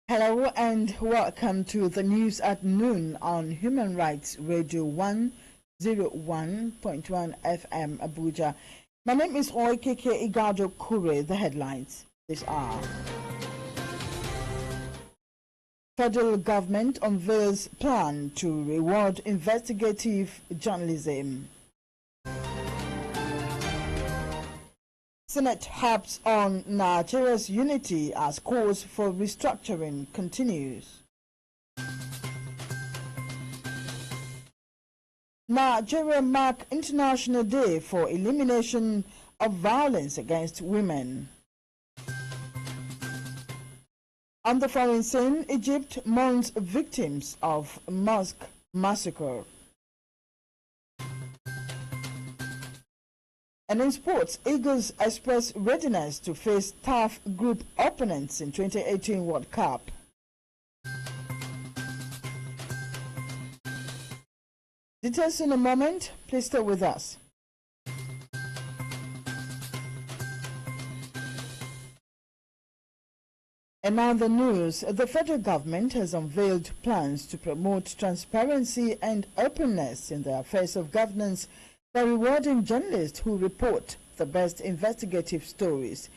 Hello and welcome to the news at noon on Human Rights Radio 101.1 FM Abuja. My name is Oikeke Igado Kure. The headlines this are: Federal government unveils plan to reward investigative journalism. Senate harps on Nigeria's unity as calls for restructuring continues. Nigeria mark International Day for Elimination of Violence Against Women. On the foreign scene, Egypt mourns victims of mosque massacre. And in sports, Eagles express readiness to face tough group opponents in 2018 World Cup. Details in a moment. Please stay with us. And now the news. The federal government has unveiled plans to promote transparency and openness in the affairs of governance by rewarding journalists who report the best investigative stories.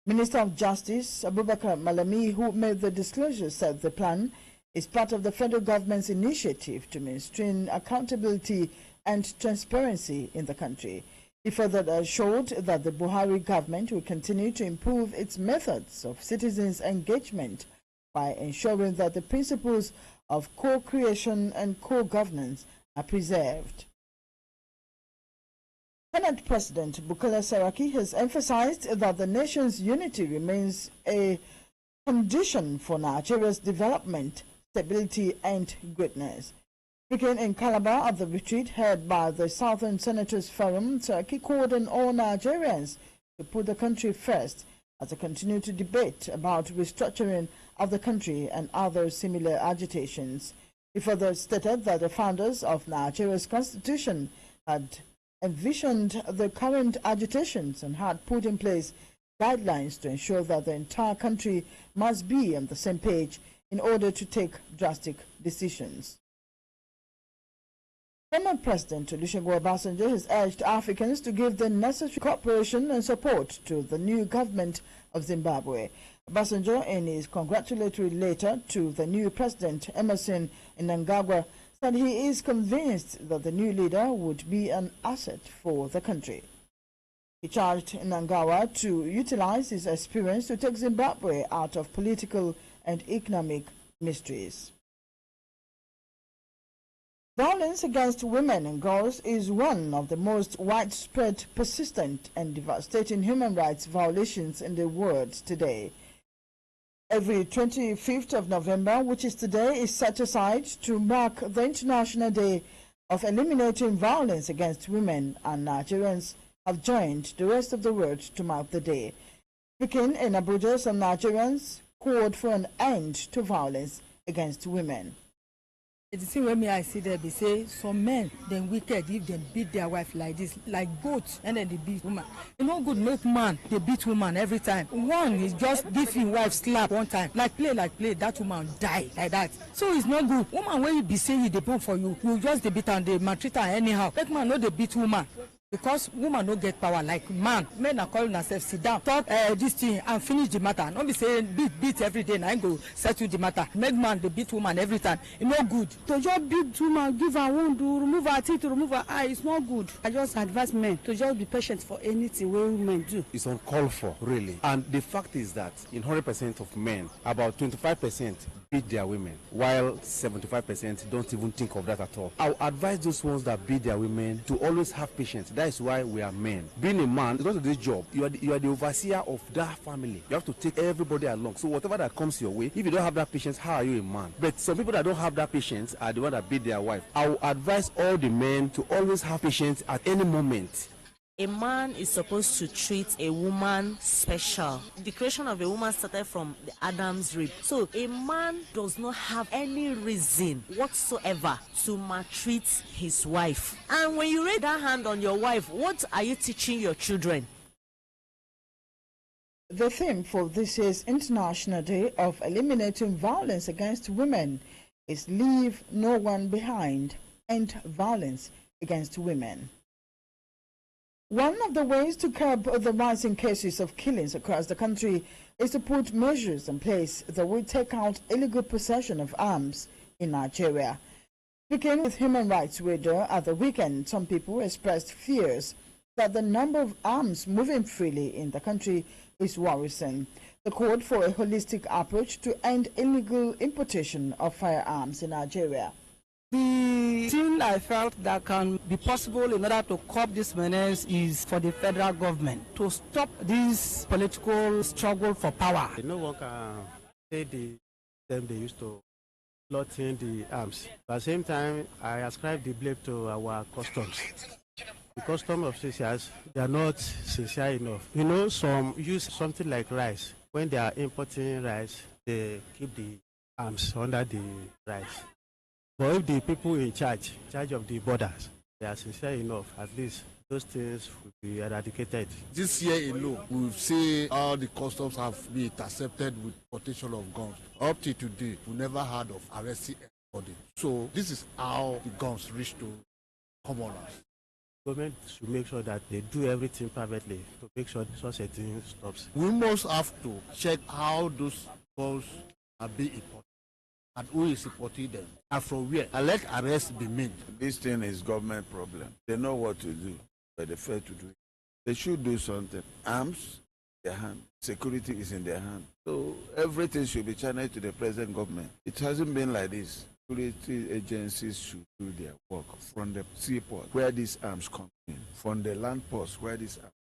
Minister of Justice Abubakar Malami, who made the disclosure, said the plan is part of the federal government's initiative to mainstream accountability and transparency in the country. He further assured that the Buhari government will continue to improve its methods of citizens' engagement by ensuring that the principles of co-creation and co-governance are preserved. Senate President Bukola Saraki has emphasized that the nation's unity remains a condition for Nigeria's development, stability, and greatness. Speaking in Calabar at the retreat held by the Southern Senators Forum, Saraki called on all Nigerians to put the country first as they continue to debate about restructuring of the country and other similar agitations. He further stated that the founders of Nigeria's constitution had envisioned the current agitations and had put in place guidelines to ensure that the entire country must be on the same page in order to take drastic decisions. Former President Olusegun Obasanjo has urged Africans to give the necessary cooperation and support to the new government of Zimbabwe. Obasanjo, in his congratulatory letter to the new president, Emerson Mnangagwa, said he is convinced that the new leader would be an asset for the country. He charged Mnangagwa to utilize his experience to take Zimbabwe out of political and economic mysteries. Violence against women and girls is one of the most widespread, persistent, and devastating human rights violations in the world today. Every 25th of November, which is today, is set aside to mark the International Day of Eliminating Violence Against Women, and Nigerians have joined the rest of the world to mark the day. Speaking in Abuja, some Nigerians called for an end to violence against women. The thing when I see there, they say some men, then wicked, if they beat their wife like this, like goats, and then they beat woman. It's not good make man, they beat woman every time. One is just give him wife slap one time, like play, that woman die like that. So it's not good. Woman, when you be saying they born for you, you just they beat and they maltreat her anyhow. Let man know they beat woman. Because woman don't get power like man. Men are calling themselves sit down, talk this thing and finish the matter. Don't be saying beat every day and I go settle the matter. Make man they beat woman every time. It's not good. To just beat woman, give her wound, to remove her teeth, to remove her eye, it's not good. I just advise men to just be patient for anything women do. It's uncalled for, really. And the fact is that in 100% of men, about 25% beat their women, while 75% don't even think of that at all. I would advise those ones that beat their women to always have patience. That is why we are men. Being a man, it's not this job. You are the overseer of that family. You have to take everybody along. So whatever that comes your way, if you don't have that patience, how are you a man? But some people that don't have that patience are the ones that beat their wife. I would advise all the men to always have patience at any moment. A man is supposed to treat a woman special. The creation of a woman started from the Adam's rib. So a man does not have any reason whatsoever to maltreat his wife. And when you lay that hand on your wife, what are you teaching your children? The theme for this year's International Day of Eliminating Violence Against Women is Leave No One Behind, End Violence Against Women. One of the ways to curb the rising cases of killings across the country is to put measures in place that will take out illegal possession of arms in Nigeria. Speaking with Human Rights Radio at the weekend, some people expressed fears that the number of arms moving freely in the country is worrisome. The called for a holistic approach to end illegal importation of firearms in Nigeria. The thing I felt that can be possible in order to curb this menace is for the federal government to stop this political struggle for power. No one can say them they used to lot in the arms. But at the same time, I ascribe the blame to our customs. The custom officials, they are not sincere enough. You know, some use something like rice. When they are importing rice, they keep the arms under the rice. But if the people in charge of the borders, they are sincere enough, at least those things will be eradicated. This year alone, we've seen how the customs have been intercepted with importation of guns. Up to today, we never heard of arresting anybody. So this is how the guns reach to commoners. Government should make sure that they do everything perfectly to make sure such a thing stops. We must have to check how those guns are being imported and who is importing them and from where. And let arrests be made. This thing is government problem. They know what to do, but they fail to do it. They should do something. Arms, their hand. Security is in their hand. So everything should be channeled to the present government. It hasn't been like this. Security agencies should do their work from the seaport where these arms come in, from the land post where these arms,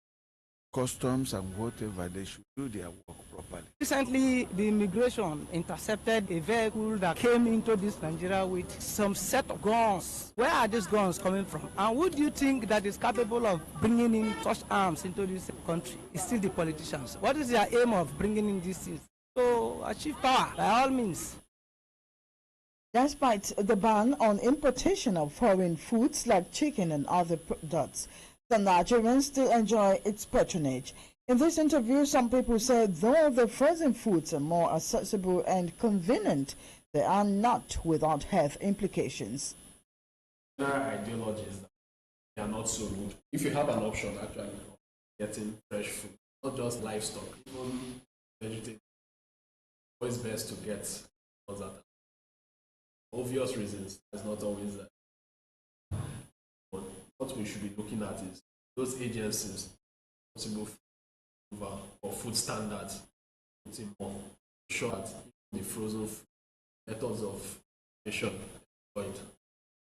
customs and whatever, they should do their work properly. Recently, the immigration intercepted a vehicle that came into this Nigeria with some set of guns. Where are these guns coming from? And who do you think that is capable of bringing in such arms into this country? It's still the politicians. What is their aim of bringing in these things? To achieve power, by all means. Despite the ban on importation of foreign foods like chicken and other products, some Nigerians still enjoy its patronage. In this interview, some people said though the frozen foods are more accessible and convenient, they are not without health implications. There are ideologies that they are not so good. If you have an option actually of getting fresh food, not just livestock, even vegetables, it's always best to get ones that are obvious reasons. It's not always that. But what we should be looking at is those agencies responsible for food standards, putting more sure that the frozen food methods of creation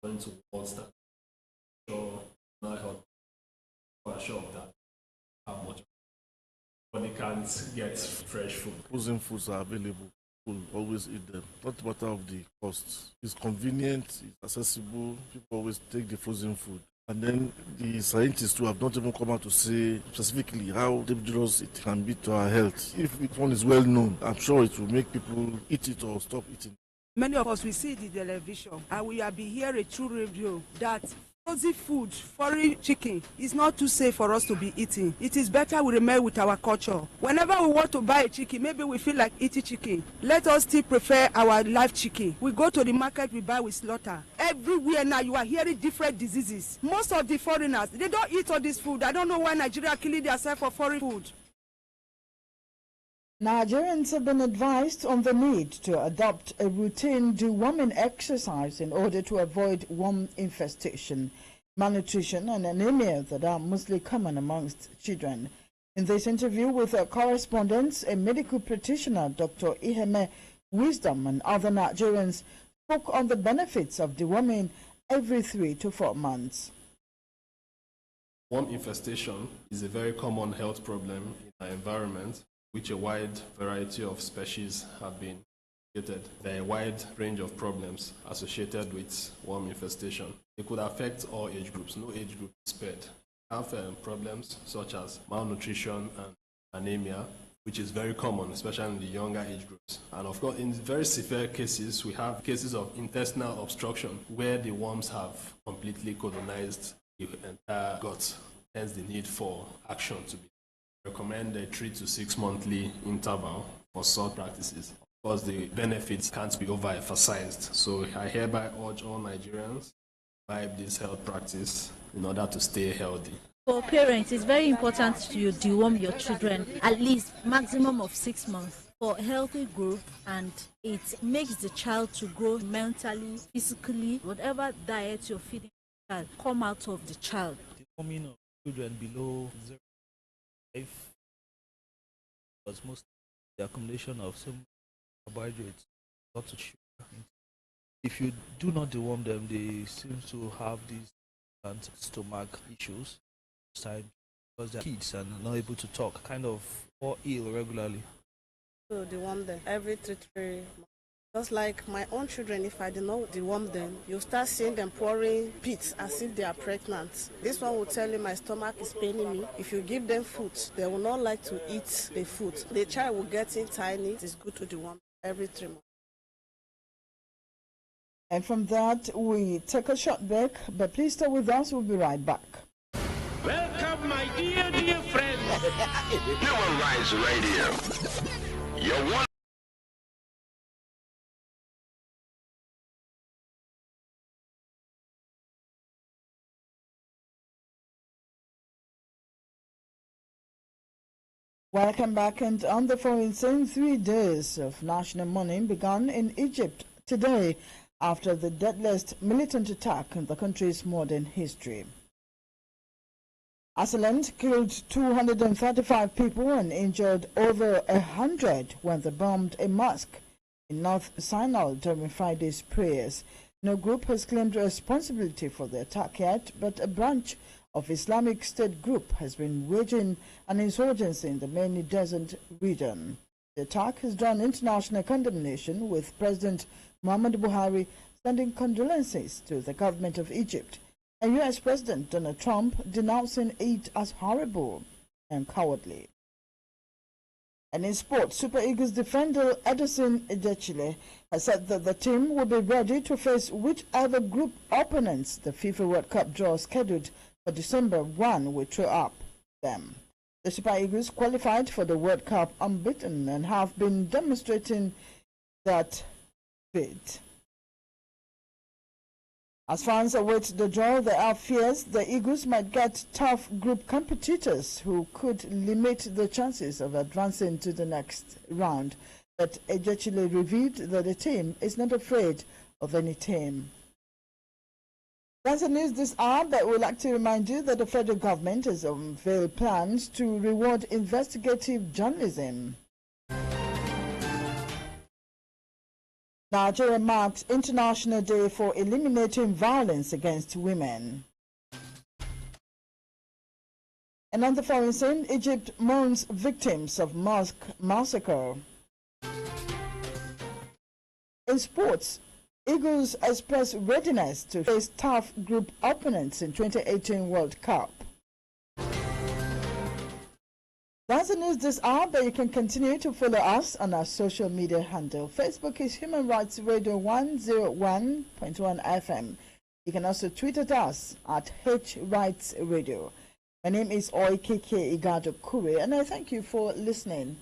going to world standards. Sure, not help. I'm sure of that. How much? But they can't get fresh food. Frozen foods are available. People always eat them. Not matter of the cost. It's convenient, it's accessible. People always take the frozen food. And then the scientists who have not even come out to say specifically how dangerous it can be to our health. If one is well known, I'm sure it will make people eat it or stop eating. Many of us, we see the television and we have been hearing through radio that frozen food, foreign chicken, is not too safe for us to be eating. It is better we remain with our culture. Whenever we want to buy a chicken, maybe we feel like eating chicken. Let us still prefer our live chicken. We go to the market, we buy, we slaughter. Everywhere now you are hearing different diseases. Most of the foreigners, they don't eat all this food. I don't know why Nigeria are killing themselves for foreign food. Nigerians have been advised on the need to adopt a routine deworming exercise in order to avoid worm infestation, malnutrition and anemia that are mostly common amongst children. In this interview with our correspondents, a medical practitioner, Dr. Iheme Wisdom, and other Nigerians spoke on the benefits of deworming every 3 to 4 months. Worm infestation is a very common health problem in our environment, which a wide variety of species have been created. There are a wide range of problems associated with worm infestation. It could affect all age groups. No age group is spared. We have problems such as malnutrition and anemia, which is very common, especially in the younger age groups. And of course, in very severe cases, we have cases of intestinal obstruction, where the worms have completely colonized the entire gut, hence the need for action to be. recommend a 3 to 6 monthly interval for such practices. Of course, the benefits can't be overemphasized. So I hereby urge all Nigerians to imbibe this health practice in order to stay healthy. For parents, it's very important to deworm your children at least maximum of 6 months for healthy growth, and it makes the child to grow mentally, physically. Whatever diet you're feeding the child come out of the child. Deworming of children below 0.5 was mostly the accumulation of some carbohydrates, lots of sugar. If you do not deworm them, they seem to have these stomach issues time because they're kids and not able to talk, kind of fall ill regularly. So deworm them every 3 months. Just like my own children, if I do not deworm them, you start seeing them pouring pits as if they are pregnant. This one will tell you my stomach is paining me. If you give them food, they will not like to eat the food. The child will get in tiny. It's good to deworm every 3 months. And from that, we take a short break, but please stay with us. We'll be right back. Welcome, my dear friends. Human Rights Radio. Your one. Welcome back. And on the phone, saying 3 days of national mourning began in Egypt today after the deadliest militant attack in the country's modern history. Assailant killed 235 people and injured over 100 when they bombed a mosque in North Sinai during Friday's prayers. No group has claimed responsibility for the attack yet, but a branch of Islamic State group has been waging an insurgency in the main desert region. The attack has drawn international condemnation, with President Muhammadu Buhari sending condolences to the government of Egypt, and U.S. President Donald Trump denouncing it as horrible and cowardly. And in sports, Super Eagles defender Edison Ejechile has said that the team will be ready to face whichever group opponents the FIFA World Cup draw scheduled for December 1 will throw up them. The Super Eagles qualified for the World Cup unbeaten and have been demonstrating that fit. As fans await the draw, there are fears the Eagles might get tough group competitors who could limit the chances of advancing to the next round. But Ejechile revealed that the team is not afraid of any team. That's the news this hour, but we'd like to remind you that the federal government has unveiled plans to reward investigative journalism. Nigeria marks International Day for Eliminating Violence Against Women. And on the foreign scene, Egypt mourns victims of mosque massacre. In sports, Eagles express readiness to face tough group opponents in 2018 World Cup. That's the news this hour, but you can continue to follow us on our social media handle. Facebook is Human Rights Radio 101.1 FM. You can also tweet at us at HRightsRadio. My name is Oikeke Igado Kure, and I thank you for listening.